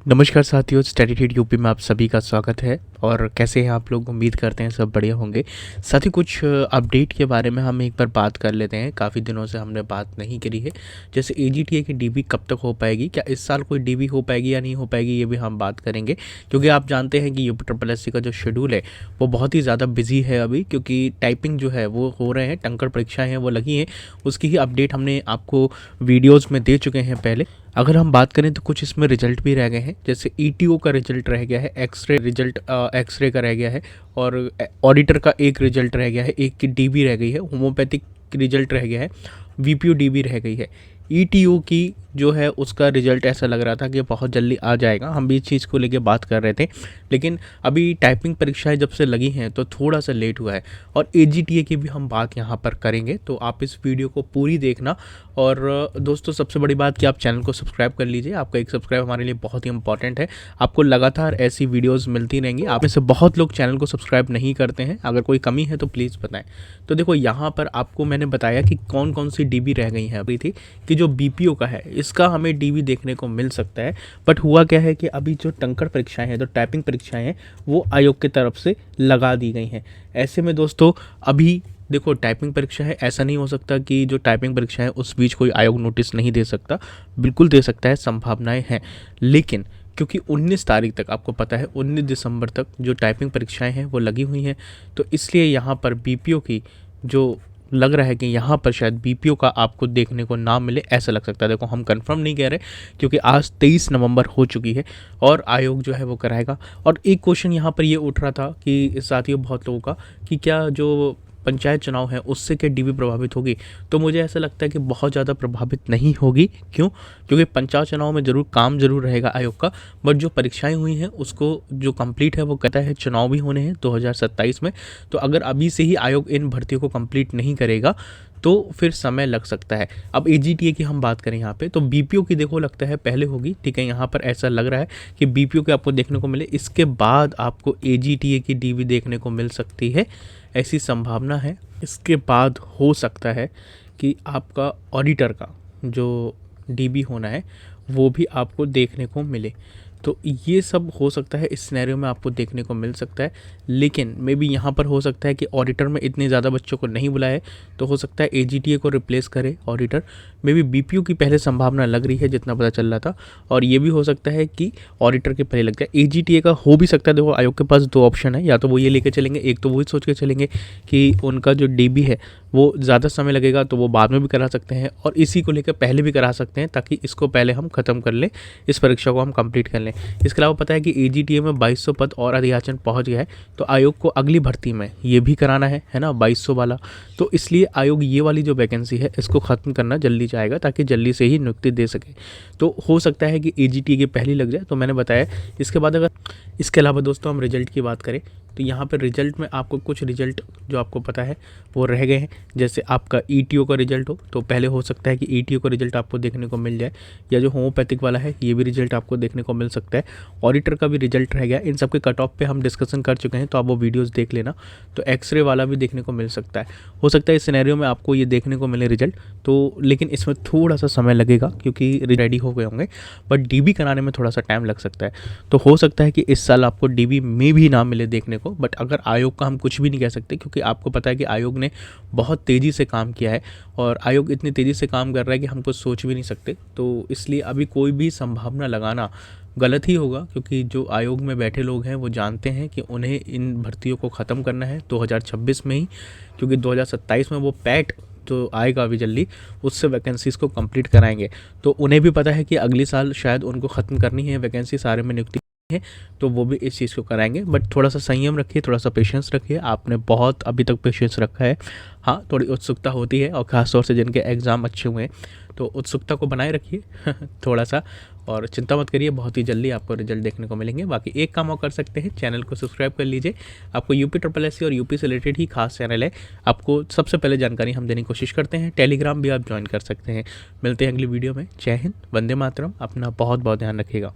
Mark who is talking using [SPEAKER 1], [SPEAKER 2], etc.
[SPEAKER 1] नमस्कार साथियों, study treat UP में आप सभी का स्वागत है। और कैसे हैं आप लोग? उम्मीद करते हैं सब बढ़िया होंगे। साथ ही कुछ अपडेट के बारे में हम एक बार बात कर लेते हैं। काफ़ी दिनों से हमने बात नहीं करी है। जैसे एजीटीए की डीबी कब तक हो पाएगी, क्या इस साल कोई डीबी हो पाएगी या नहीं हो पाएगी, ये भी हम बात करेंगे। क्योंकि आप जानते हैं कि यूपी ट्रिपल एससी का जो शेड्यूल है वो बहुत ही ज़्यादा बिजी है अभी, क्योंकि टाइपिंग जो है वो हो रहे हैं, टंकड़ परीक्षाएँ हैं वो लगी हैं। उसकी ही अपडेट हमने आपको वीडियोज़ में दे चुके हैं पहले। अगर हम बात करें तो कुछ इसमें रिजल्ट भी रह गए हैं। जैसे ईटीओ का रिजल्ट रह गया है, एक्सरे रिजल्ट एक्सरे का रह गया है, और ऑडिटर का एक रिजल्ट रह गया है, एक की डीबी रह गई है, होम्योपैथिक रिजल्ट रह गया है, वीपीओ डीबी रह गई है। ईटीओ की जो है उसका रिजल्ट ऐसा लग रहा था कि बहुत जल्दी आ जाएगा, हम भी इस चीज़ को लेके बात कर रहे थे। लेकिन अभी टाइपिंग परीक्षाएं जब से लगी हैं तो थोड़ा सा लेट हुआ है। और एजीटीए की भी हम बात यहाँ पर करेंगे, तो आप इस वीडियो को पूरी देखना। और दोस्तों, सबसे बड़ी बात कि आप चैनल को सब्सक्राइब कर लीजिए। आपका एक सब्सक्राइब हमारे लिए बहुत ही इंपॉर्टेंट है। आपको लगातार ऐसी वीडियोस मिलती रहेंगी। आप में से बहुत लोग चैनल को सब्सक्राइब नहीं करते हैं, अगर कोई कमी है तो प्लीज़ बताएं। तो देखो, यहाँ पर आपको मैंने बताया कि कौन कौन सी डीबी रह गई हैं अभी थी, कि जो बीपीओ का है इसका हमें डीबी देखने को मिल सकता है। बट हुआ क्या है कि अभी जो टंकड़ परीक्षाएं हैं, जो टाइपिंग परीक्षाएं हैं, वो आयोग की तरफ से लगा दी गई हैं। ऐसे में दोस्तों, अभी देखो, टाइपिंग परीक्षा है, ऐसा नहीं हो सकता कि जो टाइपिंग परीक्षा है उस बीच कोई आयोग नोटिस नहीं दे सकता। बिल्कुल दे सकता है, संभावनाएं हैं। लेकिन क्योंकि 19 तारीख तक, आपको पता है 19 दिसंबर तक जो टाइपिंग परीक्षाएं हैं वो लगी हुई हैं, तो इसलिए यहाँ पर बीपीओ की जो लग रहा है कि यहाँ पर शायद बीपीओ का आपको देखने को ना मिले, ऐसा लग सकता है। देखो, हम कंफर्म नहीं कह रहे, क्योंकि आज 23 नवंबर हो चुकी है और आयोग जो है वो कराएगा। और एक क्वेश्चन यहाँ पर ये उठ रहा था कि साथियों, बहुत लोगों का, कि क्या जो पंचायत चुनाव है उससे क्या डीबी प्रभावित होगी? तो मुझे ऐसा लगता है कि बहुत ज़्यादा प्रभावित नहीं होगी। क्यों? क्योंकि पंचायत चुनाव में ज़रूर काम ज़रूर रहेगा आयोग का, बट जो परीक्षाएं हुई हैं उसको जो कंप्लीट है, वो कहता है चुनाव भी होने हैं 2027 में। तो अगर अभी से ही आयोग इन भर्तियों को कंप्लीट नहीं करेगा तो फिर समय लग सकता है। अब एजीटीए की हम बात करें यहाँ पे, तो बीपीओ की देखो लगता है पहले होगी, ठीक है। यहाँ पर ऐसा लग रहा है कि बीपीओ के आपको देखने को मिले, इसके बाद आपको एजीटीए की डीबी देखने को मिल सकती है, ऐसी संभावना है। इसके बाद हो सकता है कि आपका ऑडिटर का जो डीबी होना है वो भी आपको देखने को मिले। तो ये सब हो सकता है, इस सिनेरियो में आपको देखने को मिल सकता है। लेकिन मे बी यहाँ पर हो सकता है कि ऑडिटर में इतने ज़्यादा बच्चों को नहीं बुलाए, तो हो सकता है एजीटीए को रिप्लेस करे ऑडिटर। मे बी बीपीओ की पहले संभावना लग रही है, जितना पता चल रहा था। और ये भी हो सकता है कि ऑडिटर के पहले लग जाए। एजीटीए का हो भी सकता है। देखो, आयोग के पास दो ऑप्शन है, या तो वो ये लेके चलेंगे, एक तो वही सोच के चलेंगे कि उनका जो डीबी है वो ज़्यादा समय लगेगा, तो वो बाद में भी करा सकते हैं, और इसी को लेकर पहले भी करा सकते हैं, ताकि इसको पहले हम ख़त्म कर लें, इस परीक्षा को हम कंप्लीट कर लें। इसके अलावा पता है कि एजीटीए में 2200 पद और अधियाचन पहुंच गया है, तो आयोग को अगली भर्ती में ये भी कराना है ना, 2200 वाला। तो इसलिए आयोग ये वाली जो वैकेंसी है इसको ख़त्म करना जल्दी चाहेगा, ताकि जल्दी से ही नियुक्ति दे सके। तो हो सकता है कि एजीटीए की पहली लग जाए, तो मैंने बताया। इसके बाद अगर इसके अलावा दोस्तों हम रिजल्ट की बात करें, तो यहाँ पर रिजल्ट में आपको कुछ रिजल्ट जो आपको पता है वो रह गए हैं। जैसे आपका ईटीओ का रिजल्ट हो, तो पहले हो सकता है कि ईटीओ का रिजल्ट आपको देखने को मिल जाए, या जो होम्योपैथिक वाला है ये भी रिजल्ट आपको देखने को मिल सकता है। ऑडिटर का भी रिजल्ट रह गया। इन सब के कट ऑफ पे हम डिस्कशन कर चुके हैं, तो आप वो वीडियोस देख लेना। तो एक्सरे वाला भी देखने को मिल सकता है। हो सकता है इस सिनेरियो में आपको ये देखने को मिले रिजल्ट, तो लेकिन इसमें थोड़ा सा समय लगेगा, क्योंकि रेडी हो गए होंगे, बट डीबी कराने में थोड़ा सा टाइम लग सकता है। तो हो सकता है कि इस साल आपको डीबी में भी ना मिले देखने को। बट अगर आयोग का हम कुछ भी नहीं कह सकते, क्योंकि आपको पता है कि आयोग ने बहुत तेज़ी से काम किया है, और आयोग इतनी तेज़ी से काम कर रहा है कि हम कुछ सोच भी नहीं सकते। तो इसलिए अभी कोई भी संभावना लगाना गलत ही होगा, क्योंकि जो आयोग में बैठे लोग हैं वो जानते हैं कि उन्हें इन भर्तियों को ख़त्म करना है 2026 में ही, क्योंकि 2027 में वो पैट जो आएगा अभी जल्दी, उससे वैकेंसीज़ को कंप्लीट कराएंगे। तो उन्हें भी पता है कि अगले साल शायद उनको ख़त्म करनी है वैकेंसी, सारे में नियुक्ति है, तो वो भी इस चीज़ को कराएंगे। बट थोड़ा सा संयम रखिए, थोड़ा सा पेशेंस रखिए। आपने बहुत अभी तक पेशेंस रखा है। हाँ, थोड़ी उत्सुकता होती है, और ख़ासतौर से जिनके एग्ज़ाम अच्छे हुए हैं, तो उत्सुकता को बनाए रखिए थोड़ा सा, और चिंता मत करिए, बहुत ही जल्दी आपको रिजल्ट देखने को मिलेंगे। बाकी एक काम और कर सकते हैं, चैनल को सब्सक्राइब कर लीजिए। आपको यूपी ट्रिपल एससी और यूपी से रिलेटेड ही खास चैनल है, आपको सबसे पहले जानकारी हम देने की कोशिश करते हैं। टेलीग्राम भी आप ज्वाइन कर सकते हैं। मिलते हैं अगली वीडियो में। जय हिंद, वंदे मातरम। अपना बहुत बहुत ध्यान रखिएगा।